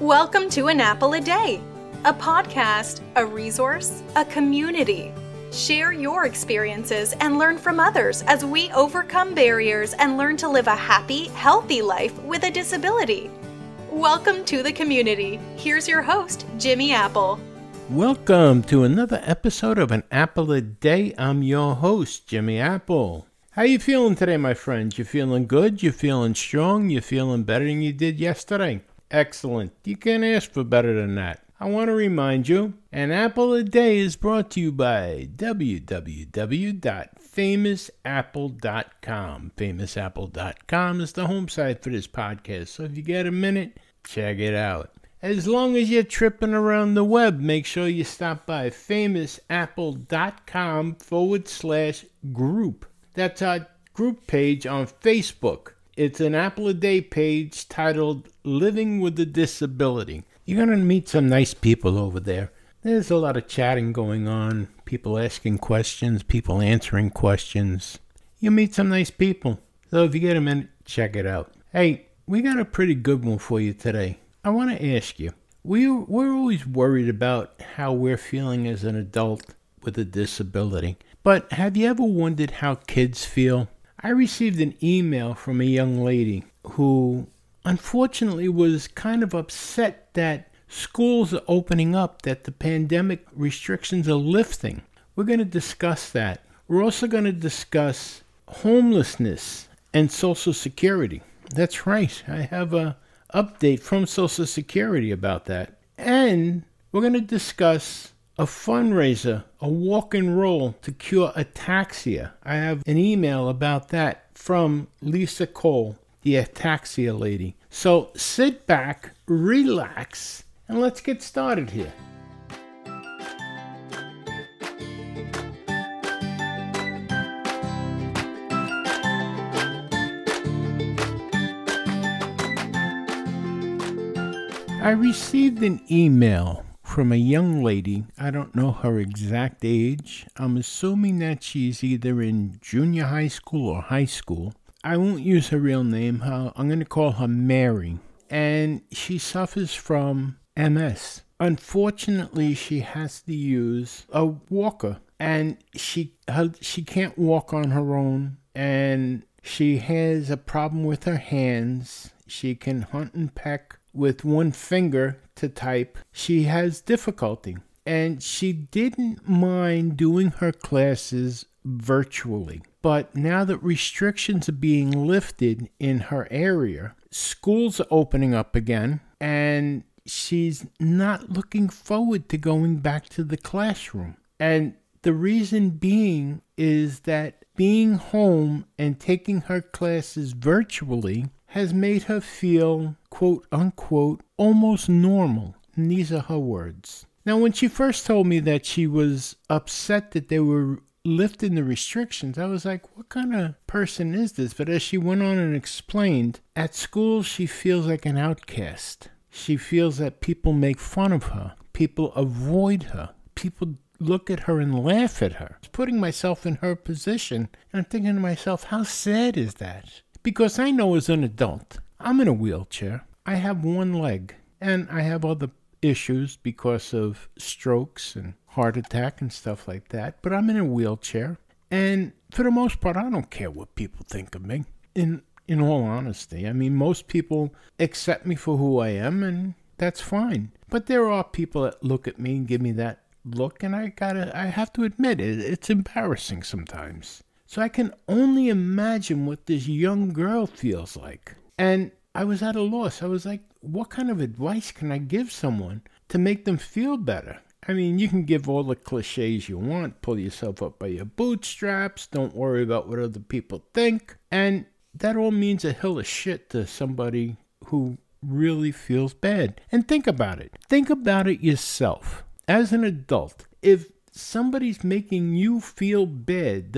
Welcome to An Apple a Day, a podcast, a resource, a community. Share your experiences and learn from others as we overcome barriers and learn to live a happy, healthy life with a disability. Welcome to the community. Here's your host, Jimmy Apple. Welcome to another episode of An Apple a Day. I'm your host, Jimmy Apple. How you feeling today, my friends? You feeling good? You feeling strong? You feeling better than you did yesterday? Excellent. You can't ask for better than that. I want to remind you, An Apple a Day is brought to you by www.famousapple.com. Famousapple.com is the home site for this podcast, so if you get a minute, check it out. As long as you're tripping around the web, make sure you stop by famousapple.com/group. That's our group page on Facebook. It's an Apple a Day page titled Living with a Disability. You're going to meet some nice people over there. There's a lot of chatting going on, people asking questions, people answering questions. You'll meet some nice people. So if you get a minute, check it out. Hey, we got a pretty good one for you today. I want to ask you, we're always worried about how we're feeling as an adult with a disability. But have you ever wondered how kids feel? I received an email from a young lady who unfortunately was kind of upset that schools are opening up, that the pandemic restrictions are lifting. We're going to discuss that. We're also going to discuss homelessness and Social Security. That's right. I have an update from Social Security about that. And we're going to discuss a fundraiser, a walk and roll to cure ataxia. I have an email about that from Lisa Cole, the ataxia lady. So sit back, relax, and let's get started here. I received an email from a young lady. I don't know her exact age. I'm assuming that she's either in junior high school or high school. I won't use her real name. I'm going to call her Mary. And she suffers from MS. Unfortunately, she has to use a walker. And she can't walk on her own. And she has a problem with her hands. She can hunt and peck with one finger to type. She has difficulty, and she didn't mind doing her classes virtually. But now that restrictions are being lifted in her area, schools are opening up again, and she's not looking forward to going back to the classroom. And the reason being is that being home and taking her classes virtually has made her feel, quote unquote, almost normal. And these are her words. Now, when she first told me that she was upset that they were lifting the restrictions, I was like, what kind of person is this? But as she went on and explained, at school she feels like an outcast. She feels that people make fun of her. People avoid her. People look at her and laugh at her. I was putting myself in her position, and I'm thinking to myself, how sad is that? Because I know as an adult, I'm in a wheelchair. I have one leg, and I have other issues because of strokes and heart attack and stuff like that. But I'm in a wheelchair, and for the most part, I don't care what people think of me. In all honesty, I mean, most people accept me for who I am, and that's fine. But there are people that look at me and give me that look, and I have to admit it's embarrassing sometimes. So I can only imagine what this young girl feels like. And I was at a loss. I was like, what kind of advice can I give someone to make them feel better? I mean, you can give all the cliches you want. Pull yourself up by your bootstraps. Don't worry about what other people think. And that all means a hill of shit to somebody who really feels bad. And think about it. Think about it yourself. As an adult, if somebody's making you feel bad,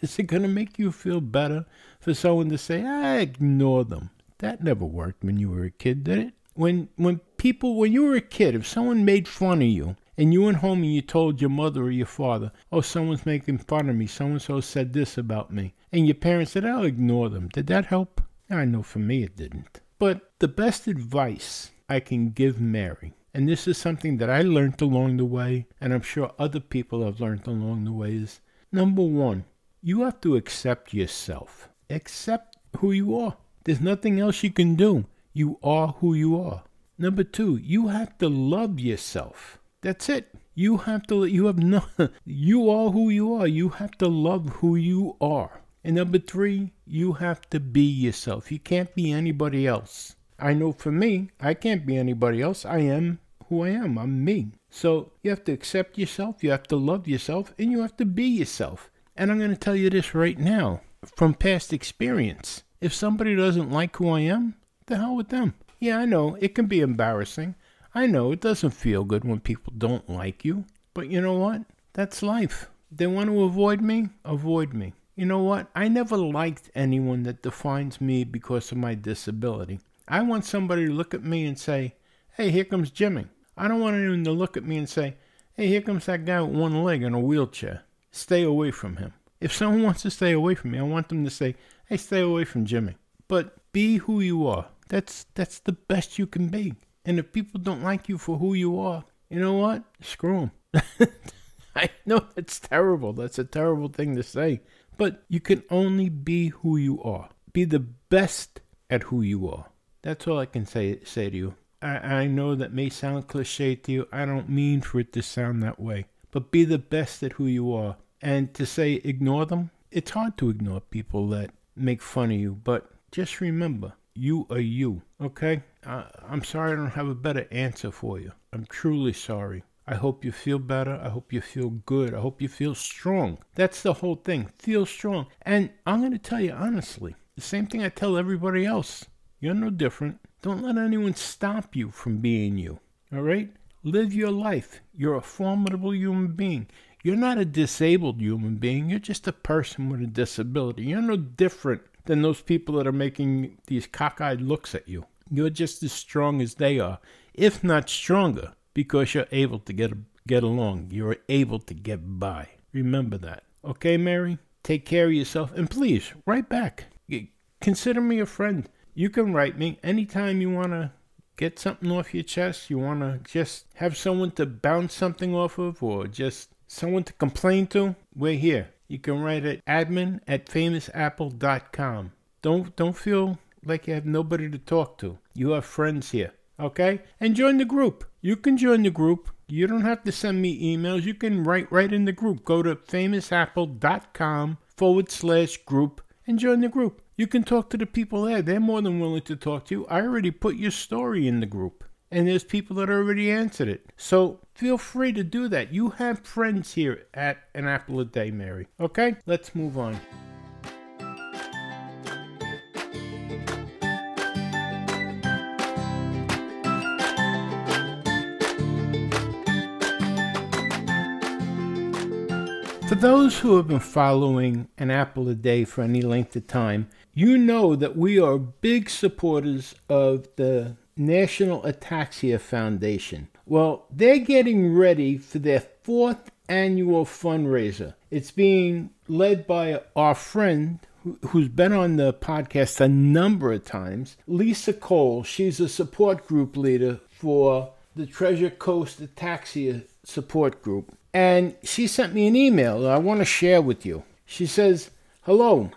is it going to make you feel better for someone to say, ignore them? That never worked when you were a kid, did it? When you were a kid, if someone made fun of you and you went home and you told your mother or your father, oh, someone's making fun of me, so-and-so said this about me, and your parents said, I'll ignore them, did that help? I know for me it didn't. But the best advice I can give Mary. And this is something that I learned along the way, and I'm sure other people have learned along the way, is number one, you have to accept yourself. Accept who you are. There's nothing else you can do. You are who you are. Number two, you have to love yourself. That's it. You are who you are. You have to love who you are. And number three, you have to be yourself. You can't be anybody else. I know for me, I can't be anybody else. I am who I am. I'm me. So you have to accept yourself, you have to love yourself, and you have to be yourself. And I'm going to tell you this right now, from past experience. If somebody doesn't like who I am, the hell with them. Yeah, I know, it can be embarrassing. I know, it doesn't feel good when people don't like you. But you know what? That's life. They want to avoid me? Avoid me. You know what? I never liked anyone that defines me because of my disability. I want somebody to look at me and say, hey, here comes Jimmy. I don't want anyone to look at me and say, hey, here comes that guy with one leg in a wheelchair. Stay away from him. If someone wants to stay away from me, I want them to say, hey, stay away from Jimmy. But be who you are. That's the best you can be. And if people don't like you for who you are, you know what? Screw them. I know it's terrible. That's a terrible thing to say. But you can only be who you are. Be the best at who you are. That's all I can say to you. I know that may sound cliche to you. I don't mean for it to sound that way. But be the best at who you are. And to say ignore them, it's hard to ignore people that make fun of you. But just remember, you are you, okay? I'm sorry I don't have a better answer for you. I'm truly sorry. I hope you feel better. I hope you feel good. I hope you feel strong. That's the whole thing. Feel strong. And I'm going to tell you honestly, the same thing I tell everybody else. You're no different. Don't let anyone stop you from being you, all right? Live your life. You're a formidable human being. You're not a disabled human being. You're just a person with a disability. You're no different than those people that are making these cockeyed looks at you. You're just as strong as they are, if not stronger, because you're able to get along. You're able to get by. Remember that. Okay, Mary? Take care of yourself. And please, write back. Consider me a friend. You can write me anytime you want to get something off your chest. You want to just have someone to bounce something off of, or just someone to complain to. We're here. You can write at admin@famousapple.com. Don't feel like you have nobody to talk to. You have friends here. Okay? And join the group. You can join the group. You don't have to send me emails. You can write right in the group. Go to famousapple.com/group and join the group. You can talk to the people there. They're more than willing to talk to you. I already put your story in the group. And there's people that already answered it. So feel free to do that. You have friends here at An Apple a Day, Mary. Okay? Let's move on. For those who have been following An Apple a Day for any length of time, you know that we are big supporters of the National Ataxia Foundation. Well, they're getting ready for their 4th annual fundraiser. It's being led by our friend who's been on the podcast a number of times, Lisa Cole. She's a support group leader for the Treasure Coast Ataxia support group. And she sent me an email that I want to share with you. She says, hello,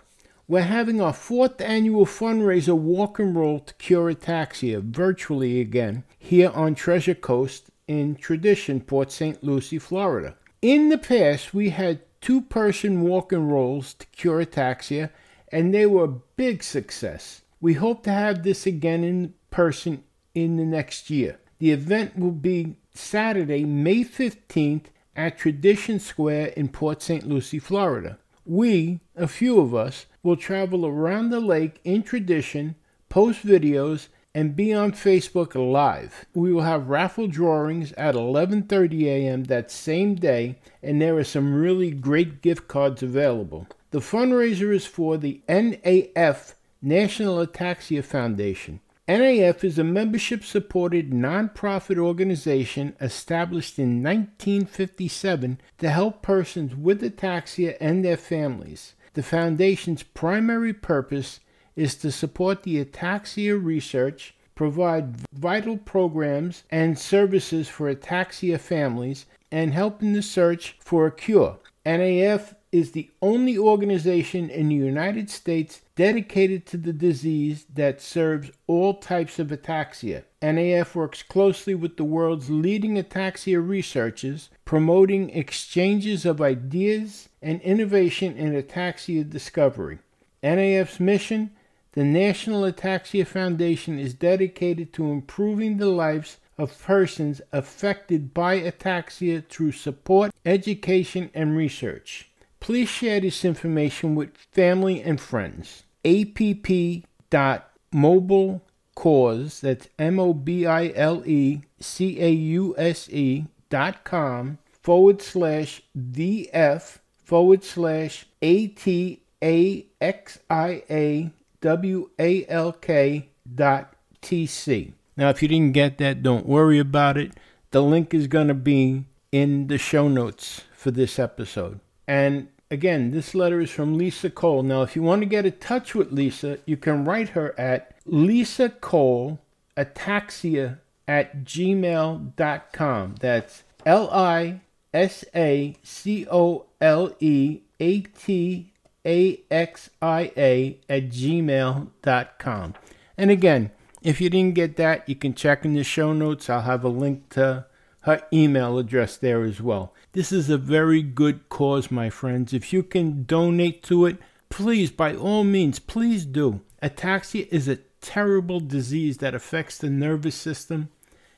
we're having our 4th annual fundraiser walk and roll to cure ataxia virtually again here on Treasure Coast in Tradition, Port St. Lucie, Florida. In the past, we had 2-person walk and rolls to cure ataxia, and they were a big success. We hope to have this again in person in the next year. The event will be Saturday, May 15th at Tradition Square in Port St. Lucie, Florida. We, a few of us, will travel around the lake in Tradition, post videos, and be on Facebook Live. We will have raffle drawings at 11:30 a.m. that same day, and there are some really great gift cards available. The fundraiser is for the NAF, National Ataxia Foundation. NAF is a membership-supported nonprofit organization established in 1957 to help persons with ataxia and their families. The foundation's primary purpose is to support the ataxia research, provide vital programs and services for ataxia families and help in the search for a cure. NAF is the only organization in the United States dedicated to the disease that serves all types of ataxia. NAF works closely with the world's leading ataxia researchers, promoting exchanges of ideas and innovation in ataxia discovery. NAF's mission: the National Ataxia Foundation is dedicated to improving the lives of persons affected by ataxia through support, education, and research. Please share this information with family and friends. app.mobilecause, that's mobilecause.com/VF/ATAXIAWALK.TC. Now, if you didn't get that, don't worry about it. The link is going to be in the show notes for this episode. And again, this letter is from Lisa Cole. Now, if you want to get in touch with Lisa, you can write her at lisacoleataxia@gmail.com. That's lisacoleataxia@gmail.com. And again, if you didn't get that, you can check in the show notes. I'll have a link to her email address there as well. This is a very good cause, my friends. If you can donate to it, please, by all means, please do. Ataxia is a terrible disease that affects the nervous system,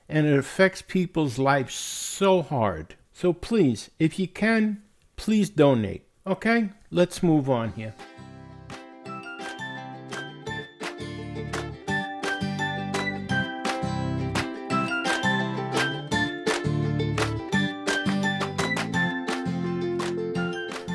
and it affects people's lives so hard. So please, if you can, please donate. Okay? Let's move on here.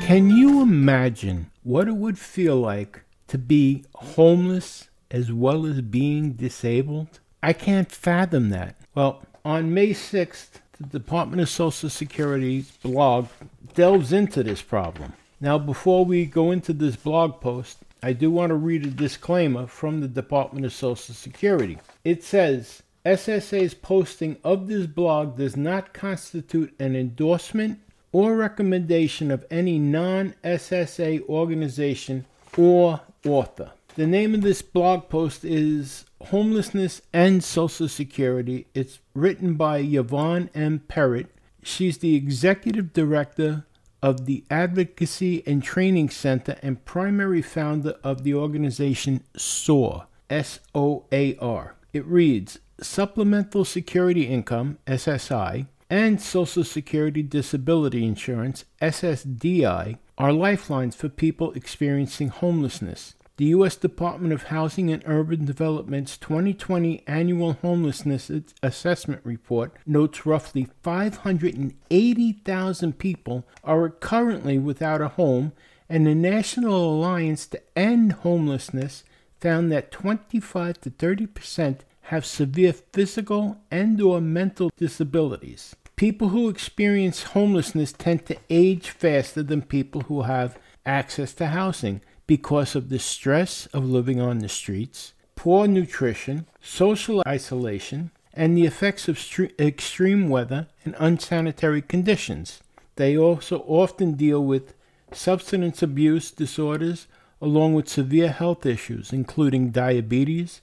Can you imagine what it would feel like to be homeless as well as being disabled? I can't fathom that. Well, on May 6th, the Department of Social Security's blog delves into this problem. Now, before we go into this blog post, I do want to read a disclaimer from the Department of Social Security. It says, SSA's posting of this blog does not constitute an endorsement or recommendation of any non-SSA organization or author. The name of this blog post is Homelessness and Social Security. It's written by Yvonne M. Perrott. She's the executive director of the Advocacy and Training Center and primary founder of the organization SOAR, S-O-A-R. It reads, Supplemental Security Income, SSI, and Social Security Disability Insurance, SSDI, are lifelines for people experiencing homelessness. The U.S. Department of Housing and Urban Development's 2020 Annual Homelessness Assessment Report notes roughly 580,000 people are currently without a home, and the National Alliance to End Homelessness found that 25 to 30% have severe physical and/or mental disabilities. People who experience homelessness tend to age faster than people who have access to housing because of the stress of living on the streets, poor nutrition, social isolation, and the effects of extreme weather and unsanitary conditions. They also often deal with substance abuse disorders along with severe health issues, including diabetes,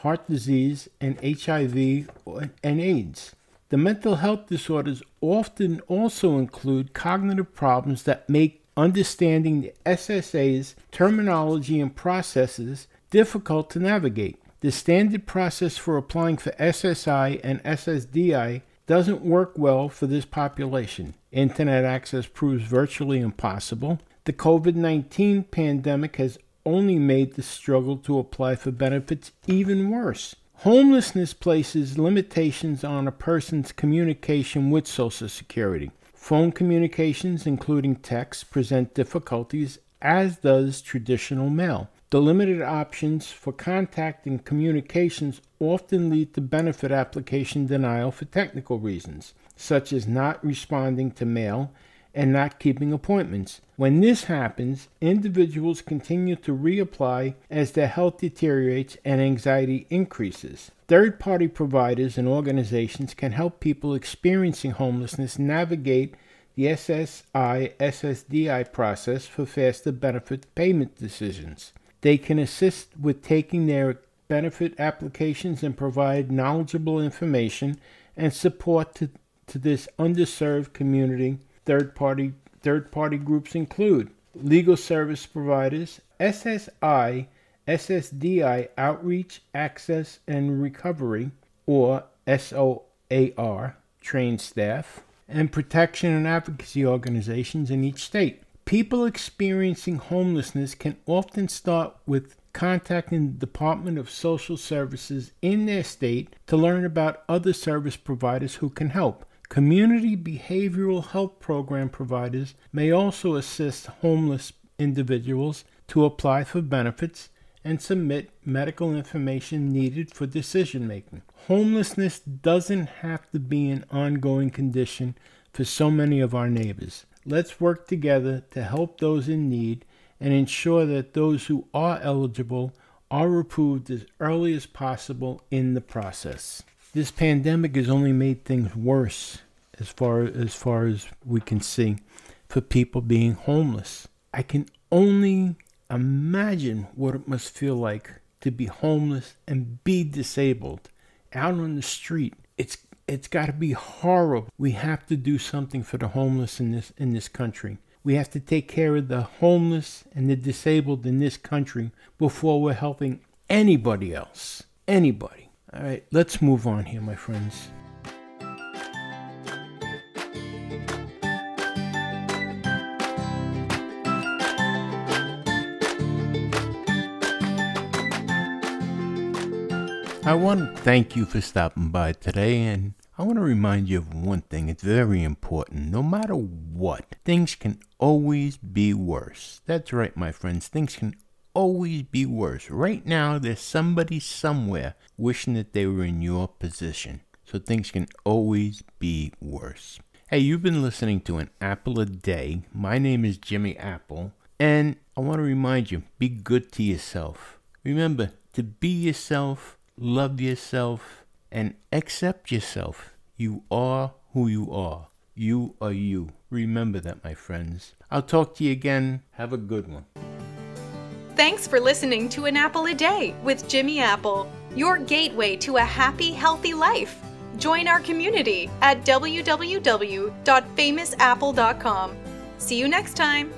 heart disease, and HIV and AIDS. The mental health disorders often also include cognitive problems that make understanding the SSA's terminology and processes difficult to navigate. The standard process for applying for SSI and SSDI doesn't work well for this population. Internet access proves virtually impossible. The COVID-19 pandemic has only made the struggle to apply for benefits even worse. Homelessness places limitations on a person's communication with Social Security. Phone communications, including text, present difficulties, as does traditional mail. The limited options for contact and communications often lead to benefit application denial for technical reasons, such as not responding to mail and not keeping appointments. When this happens, individuals continue to reapply as their health deteriorates and anxiety increases. Third-party providers and organizations can help people experiencing homelessness navigate the SSDI process for faster benefit payment decisions. They can assist with taking their benefit applications and provide knowledgeable information and support to this underserved community. Third-party groups include legal service providers, SSDI Outreach, Access, and Recovery, or SOAR, trained staff, and protection and advocacy organizations in each state. People experiencing homelessness can often start with contacting the Department of Social Services in their state to learn about other service providers who can help. Community behavioral health program providers may also assist homeless individuals to apply for benefits and submit medical information needed for decision making. Homelessness doesn't have to be an ongoing condition for so many of our neighbors. Let's work together to help those in need and ensure that those who are eligible are approved as early as possible in the process. This pandemic has only made things worse as far as we can see for people being homeless. I can only imagine what it must feel like to be homeless and be disabled out on the street. It's got to be horrible. We have to do something for the homeless in this country. We have to take care of the homeless and the disabled in this country before we're helping anybody else. Anybody. All right, let's move on here, my friends. I want to thank you for stopping by today, and I want to remind you of one thing. It's very important. No matter what, things can always be worse. That's right, my friends. Things can always be worse. Right now, there's somebody somewhere wishing that they were in your position. So things can always be worse. Hey, you've been listening to An Apple a Day. My name is Jimmy Apple, and I want to remind you, be good to yourself. Remember to be yourself, love yourself, and accept yourself. You are who you are. You are you. Remember that, my friends. I'll talk to you again. Have a good one. Thanks for listening to An Apple a Day with Jimmy Apple, your gateway to a happy, healthy life. Join our community at www.famousapple.com. See you next time.